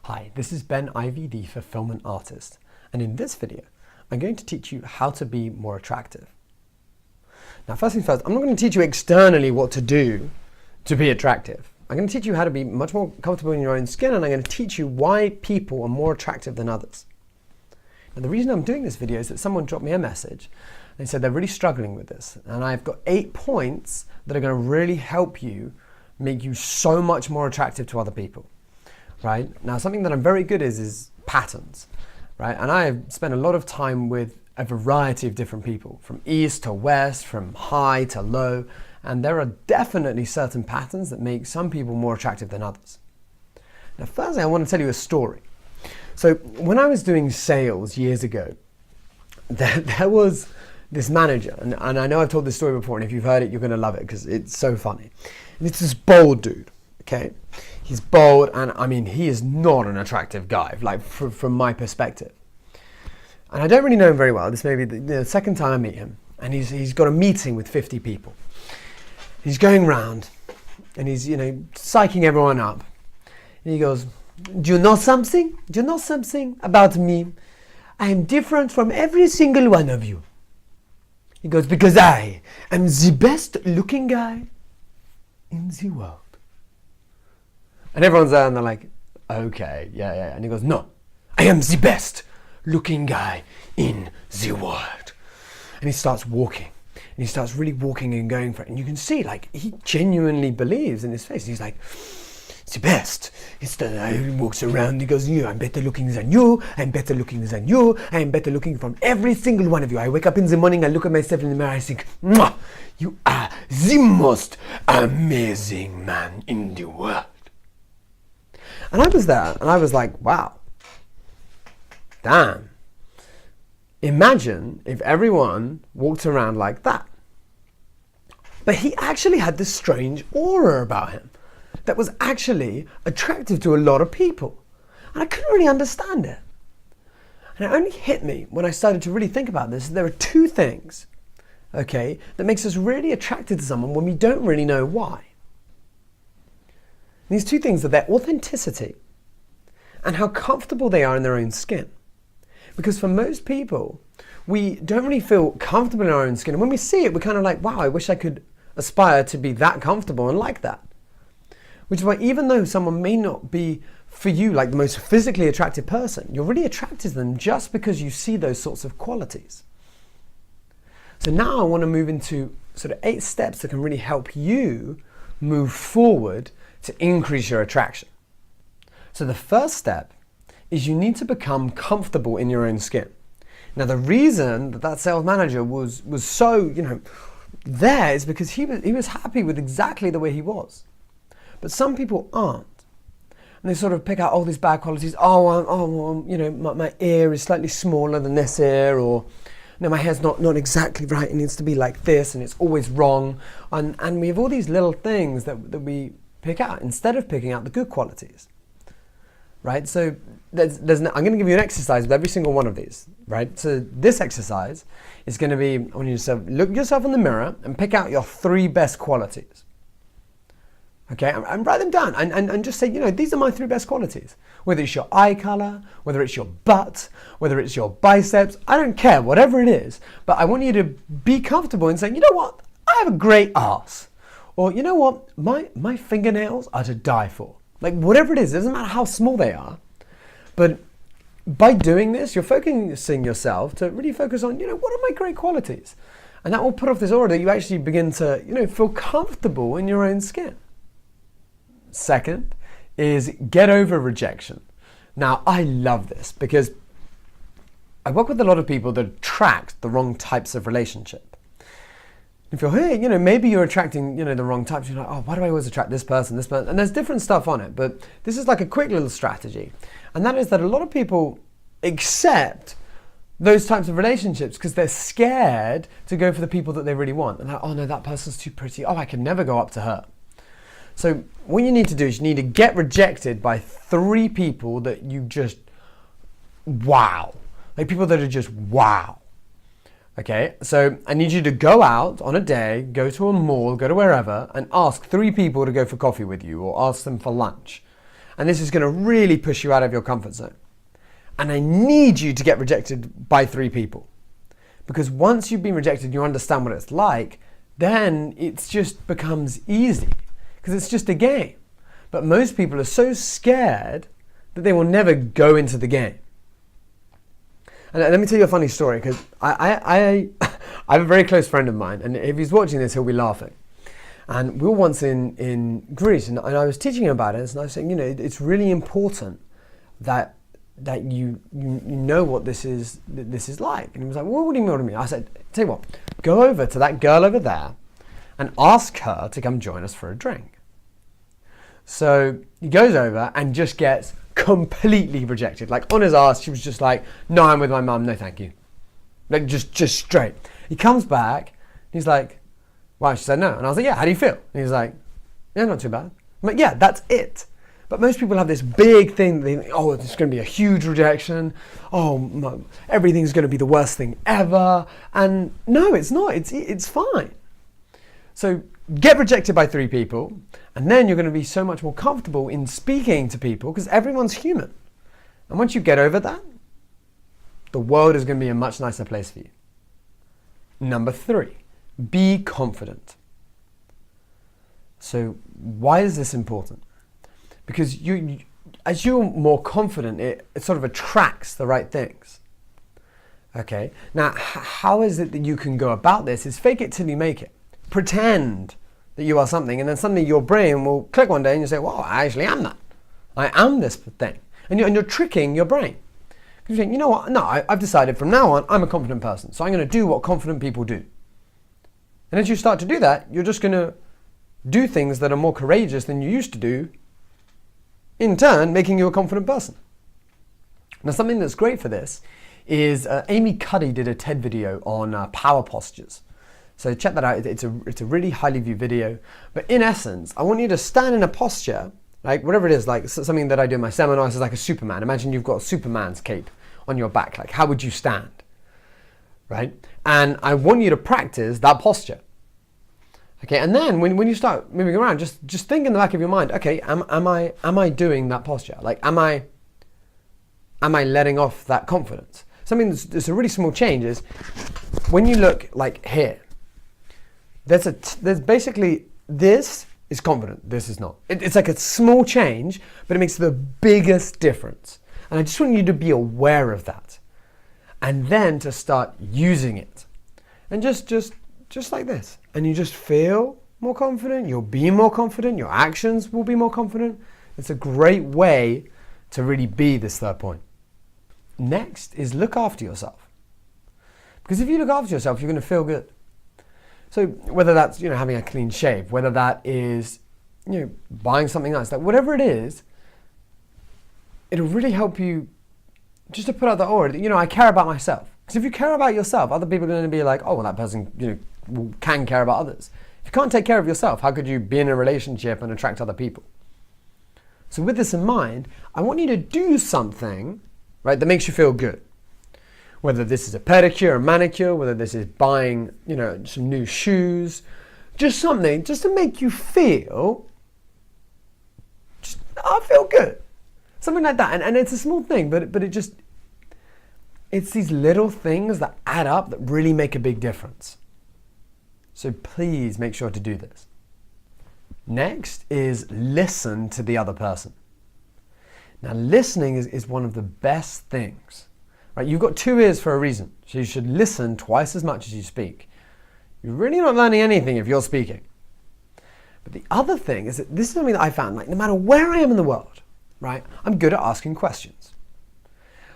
Hi, this is Ben Ivey, the fulfillment artist, and in this video, I'm going to teach you how to be more attractive. Now, first things first, I'm not going to teach you externally what to do to be attractive. I'm going to teach you how to be much more comfortable in your own skin, and I'm going to teach you why people are more attractive than others. Now, the reason I'm doing this video is that someone dropped me a message. They said they're really struggling with this, and I've got 8 points that are going to really help you make you so much more attractive to other people. Right? Now, something that I'm very good at is patterns, right? And I've spent a lot of time with a variety of different people, from east to west, from high to low, and there are definitely certain patterns that make some people more attractive than others. Now, firstly, I want to tell you a story. So when I was doing sales years ago, there was this manager, and I know I've told this story before, and if you've heard it, you're going to love it because it's so funny. And it's this bald dude, okay? He's bald, and I mean, he is not an attractive guy, like from my perspective. And I don't really know him very well. This may be the second time I meet him, and he's got a meeting with 50 people. He's going round, and he's psyching everyone up. And he goes, "Do you know something? Do you know something about me? I am different from every single one of you." He goes, "Because I am the best looking guy in the world." And everyone's there and they're like, "Okay, yeah. And he goes, "No, I am the best looking guy in the world." And he starts walking. And he starts really walking and going for it. And you can see, like, he genuinely believes in his face. He's like, "It's the best." He walks around, he goes, "I'm better looking than you. I'm better looking than you. I'm better looking from every single one of you. I wake up in the morning, I look at myself in the mirror, I think, Mwah, you are the most amazing man in the world." And I was there, and I was like, wow, damn. Imagine if everyone walked around like that. But he actually had this strange aura about him that was actually attractive to a lot of people. And I couldn't really understand it. And it only hit me when I started to really think about this. There are 2 things, okay, that makes us really attracted to someone when we don't really know why. These 2 things are their authenticity and how comfortable they are in their own skin. Because for most people, we don't really feel comfortable in our own skin. And when we see it, we're kind of like, wow, I wish I could aspire to be that comfortable and like that. Which is why even though someone may not be, for you, like the most physically attractive person, you're really attracted to them just because you see those sorts of qualities. So now I want to move into sort of 8 steps that can really help you move forward to increase your attraction. So the first step is you need to become comfortable in your own skin. Now, the reason that sales manager was so, there is because he was happy with exactly the way he was. But some people aren't. And they sort of pick out all these bad qualities. My ear is slightly smaller than this ear, or no, my hair's not exactly right. It needs to be like this, and it's always wrong. And we have all these little things that we pick out instead of picking out the good qualities. Right? So I'm going to give you an exercise with every single one of these. Right? So this exercise is going to be, I want you to look yourself in the mirror and pick out your 3 best qualities. Okay, and write them down and just say, these are my 3 best qualities. Whether it's your eye color, whether it's your butt, whether it's your biceps, I don't care, whatever it is. But I want you to be comfortable in saying, you know what, I have a great ass. Or you know what, my fingernails are to die for. Like whatever it is, it doesn't matter how small they are. But by doing this, you're focusing yourself to really focus on, what are my great qualities? And that will put off this aura that you actually begin to, feel comfortable in your own skin. Second is get over rejection. Now, I love this because I work with a lot of people that attract the wrong types of relationship. If you're here, maybe you're attracting, the wrong types. You're like, oh, why do I always attract this person? And there's different stuff on it, but this is like a quick little strategy. And that is that a lot of people accept those types of relationships because they're scared to go for the people that they really want. And like, oh no, that person's too pretty. Oh, I can never go up to her. So what you need to do is you need to get rejected by 3 people that you just, wow. Like people that are just wow. Okay, so I need you to go out on a day, go to a mall, go to wherever, and ask 3 people to go for coffee with you or ask them for lunch. and this is going to really push you out of your comfort zone. And I need you to get rejected by 3 people. Because once you've been rejected, you understand what it's like, then it just becomes easy. Because it's just a game. But most people are so scared that they will never go into the game. And let me tell you a funny story, because I have a very close friend of mine, and if he's watching this, he'll be laughing. And we were once in Greece, and I was teaching him about it, and I was saying, you know, it's really important that you know what this is like. And he was like, well, what do you mean? I said, tell you what, go over to that girl over there and ask her to come join us for a drink. So he goes over and just gets completely rejected. Like, on his ass, she was just like, no, I'm with my mum, no thank you. Like, just straight. He comes back, he's like, wow, she said no. And I was like, yeah, how do you feel? And he's like, yeah, not too bad. I'm like, yeah, that's it. But most people have this big thing, they think, oh, it's going to be a huge rejection. Oh, everything's going to be the worst thing ever. And no, it's not. It's fine. So get rejected by 3 people, and then you're going to be so much more comfortable in speaking to people because everyone's human. And once you get over that, the world is going to be a much nicer place for you. Number 3, be confident. So why is this important? Because as you're more confident, it sort of attracts the right things. Okay, now how is it that you can go about this? Is fake it till you make it. Pretend that you are something, and then suddenly your brain will click one day and you say, well, I actually am that. I am this thing. And you're tricking your brain. Because you think, you know what, no, I've decided from now on, I'm a confident person. So I'm going to do what confident people do. And as you start to do that, you're just going to do things that are more courageous than you used to do, in turn, making you a confident person. Now, something that's great for this is Amy Cuddy did a TED video on power postures. So check that out. It's a really highly viewed video. But in essence, I want you to stand in a posture, like whatever it is, like something that I do in my seminars is like a Superman. Imagine you've got a Superman's cape on your back. Like, how would you stand? Right? And I want you to practice that posture. Okay, and then when you start moving around, just think in the back of your mind, okay, am I doing that posture? Like, am I letting off that confidence? Something that's a really small change is when you look like here, there's basically, this is confident, this is not. It's like a small change, but it makes the biggest difference. And I just want you to be aware of that. And then to start using it. And just like this. And you just feel more confident, you'll be more confident, your actions will be more confident. It's a great way to really be this third point. Next is look after yourself. Because if you look after yourself, you're going to feel good. So whether that's, having a clean shave, whether that is, buying something nice, like whatever it is, it'll really help you just to put out the aura that, I care about myself. Because if you care about yourself, other people are going to be like, oh, well, that person, can care about others. If you can't take care of yourself, how could you be in a relationship and attract other people? So with this in mind, I want you to do something, right, that makes you feel good. Whether this is a pedicure, a manicure, whether this is buying, some new shoes, just something just to make you feel, I feel good. Something like that. And it's a small thing, but it's these little things that add up that really make a big difference. So please make sure to do this. Next is listen to the other person. Now, listening is one of the best things. Right? You've got 2 ears for a reason, so you should listen twice as much as you speak. You're really not learning anything if you're speaking. But the other thing is that this is something that I found, like no matter where I am in the world, right, I'm good at asking questions.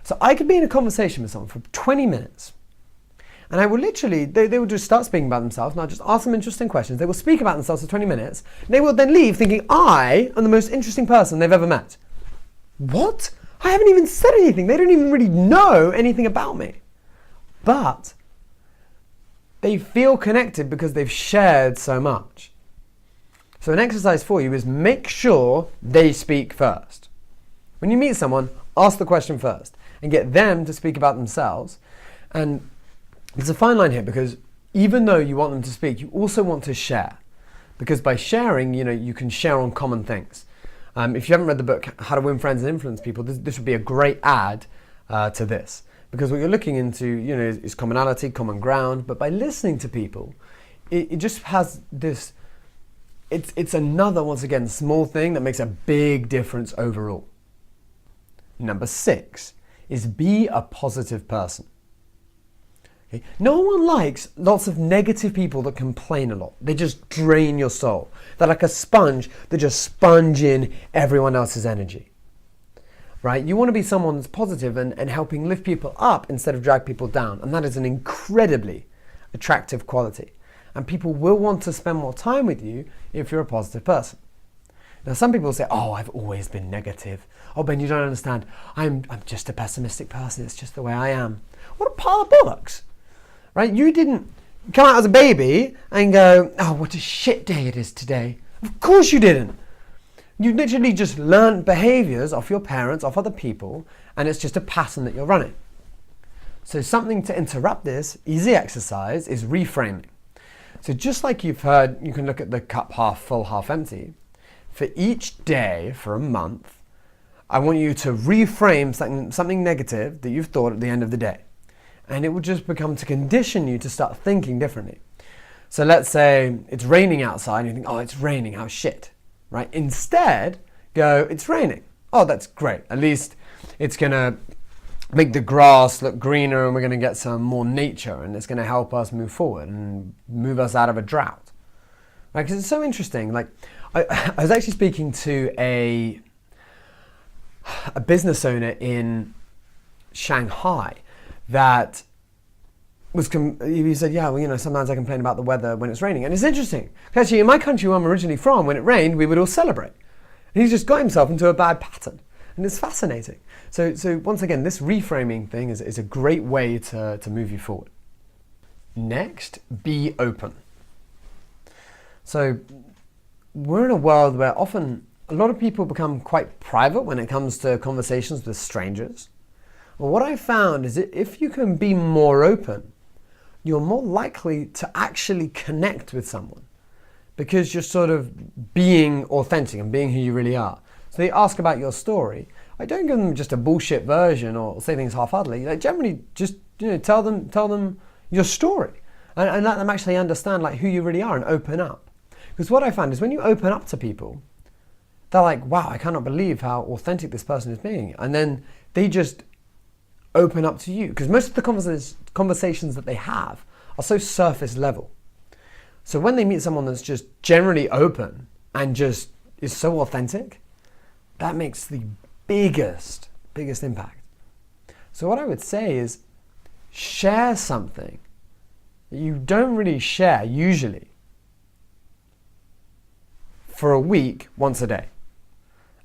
So I could be in a conversation with someone for 20 minutes, and I will literally, they will just start speaking about themselves, and I'll just ask them interesting questions. They will speak about themselves for 20 minutes, and they will then leave thinking I am the most interesting person they've ever met. What? I haven't even said anything. They don't even really know anything about me. But they feel connected because they've shared so much. So an exercise for you is make sure they speak first. When you meet someone, ask the question first and get them to speak about themselves. And there's a fine line here because even though you want them to speak, you also want to share. Because by sharing, you can share on common things. If you haven't read the book, How to Win Friends and Influence People, this would be a great add to this. Because what you're looking into, is commonality, common ground. But by listening to people, it just has this, it's another, once again, small thing that makes a big difference overall. Number 6 is be a positive person. Okay? No one likes lots of negative people that complain a lot. They just drain your soul. They're like a sponge that just sponge in everyone else's energy. Right? You want to be someone that's positive and helping lift people up instead of drag people down. And that is an incredibly attractive quality. And people will want to spend more time with you if you're a positive person. Now, some people say, oh, I've always been negative. Oh, Ben, you don't understand. I'm just a pessimistic person. It's just the way I am. What a pile of bollocks. Right? You didn't come out as a baby and go, oh, what a shit day it is today. Of course you didn't. You literally just learned behaviors off your parents, off other people, and it's just a pattern that you're running. So something to interrupt this, easy exercise, is reframing. So just like you've heard, you can look at the cup half full, half empty. For each day, for a month, I want you to reframe something negative that you've thought at the end of the day. And it will just become to condition you to start thinking differently. So let's say it's raining outside and you think, oh, it's raining, how shit. Right? Instead, go, it's raining. Oh, that's great. At least it's going to make the grass look greener and we're going to get some more nature and it's going to help us move forward and move us out of a drought. Right? Because it's so interesting. Like, I was actually speaking to a business owner in Shanghai that he said, yeah, well, sometimes I complain about the weather when it's raining. And it's interesting. Actually, in my country where I'm originally from, when it rained, we would all celebrate. And he's just got himself into a bad pattern. And it's fascinating. So once again, this reframing thing is a great way to move you forward. Next, be open. So we're in a world where often a lot of people become quite private when it comes to conversations with strangers. Well, what I found is that if you can be more open, you're more likely to actually connect with someone because you're sort of being authentic and being who you really are. So they ask about your story. I don't give them just a bullshit version or say things half-heartedly. Like generally just tell them your story and let them actually understand like who you really are and open up. Because what I found is when you open up to people, they're like, wow, I cannot believe how authentic this person is being. And then they just open up to you. Because most of the conversations that they have are so surface level. So when they meet someone that's just generally open and just is so authentic, that makes the biggest impact. So what I would say is share something that you don't really share usually for a week, once a day,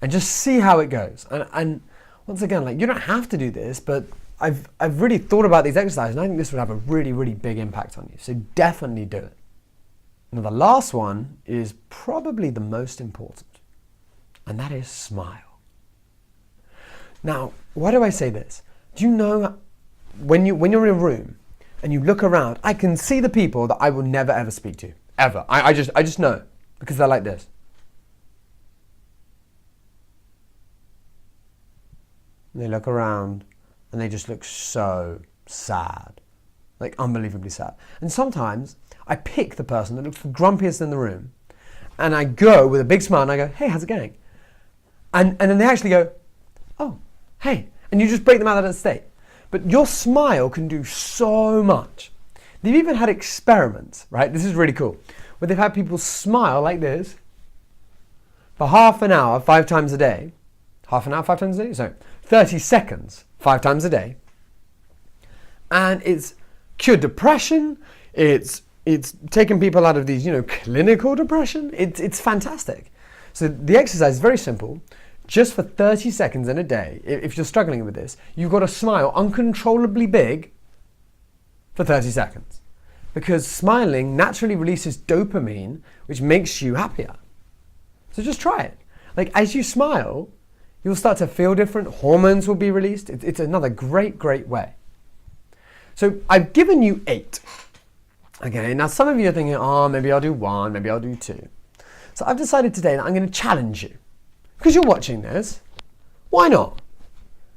and just see how it goes. And once again, like you don't have to do this, but I've really thought about these exercises and I think this would have a really, really big impact on you. So definitely do it. Now the last one is probably the most important, and that is smile. Now, why do I say this? Do you know when you're in a room and you look around, I can see the people that I will never ever speak to, ever. I just know because they're like this. And they look around and they just look so sad, like unbelievably sad. And sometimes I pick the person that looks the grumpiest in the room and I go with a big smile and I go, hey, how's it going? And then they actually go, oh, hey. And you just break them out of that state. But your smile can do so much. They've even had experiments, right? This is really cool. Where they've had people smile like this for half an hour, 5 times a day. Half an hour, 5 times a day? Sorry, 30 seconds, 5 times a day. And it's cured depression. It's taken people out of these, clinical depression. It's fantastic. So the exercise is very simple. Just for 30 seconds in a day, if you're struggling with this, you've got to smile uncontrollably big for 30 seconds. Because smiling naturally releases dopamine, which makes you happier. So just try it. Like as you smile, you'll start to feel different. Hormones will be released. It's another great way. So I've given you 8. Okay, now some of you are thinking, oh, maybe I'll do 1, maybe I'll do 2. So I've decided today that I'm going to challenge you. because you're watching this, why not?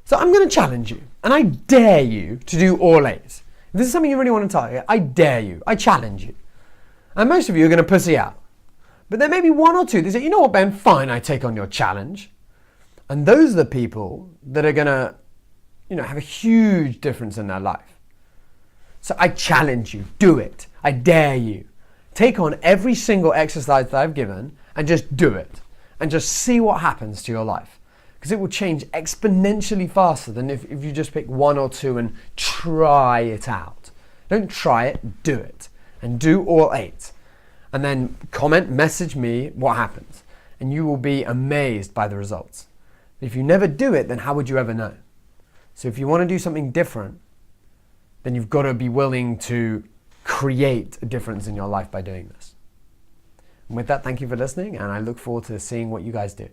So I'm going to challenge you, and I dare you to do all 8. If this is something you really want to target, I dare you, I challenge you. And most of you are going to pussy out. But there may be 1 or 2 that say, you know what, Ben, fine, I take on your challenge. And those are the people that are going to, have a huge difference in their life. So I challenge you, do it. I dare you. Take on every single exercise that I've given and just do it. And just see what happens to your life. Because it will change exponentially faster than if you just pick 1 or 2 and try it out. Don't try it, do it. And do all 8. And then comment, message me what happens. And you will be amazed by the results. If you never do it, then how would you ever know? So if you want to do something different, then you've got to be willing to create a difference in your life by doing this. And with that, thank you for listening, and I look forward to seeing what you guys do.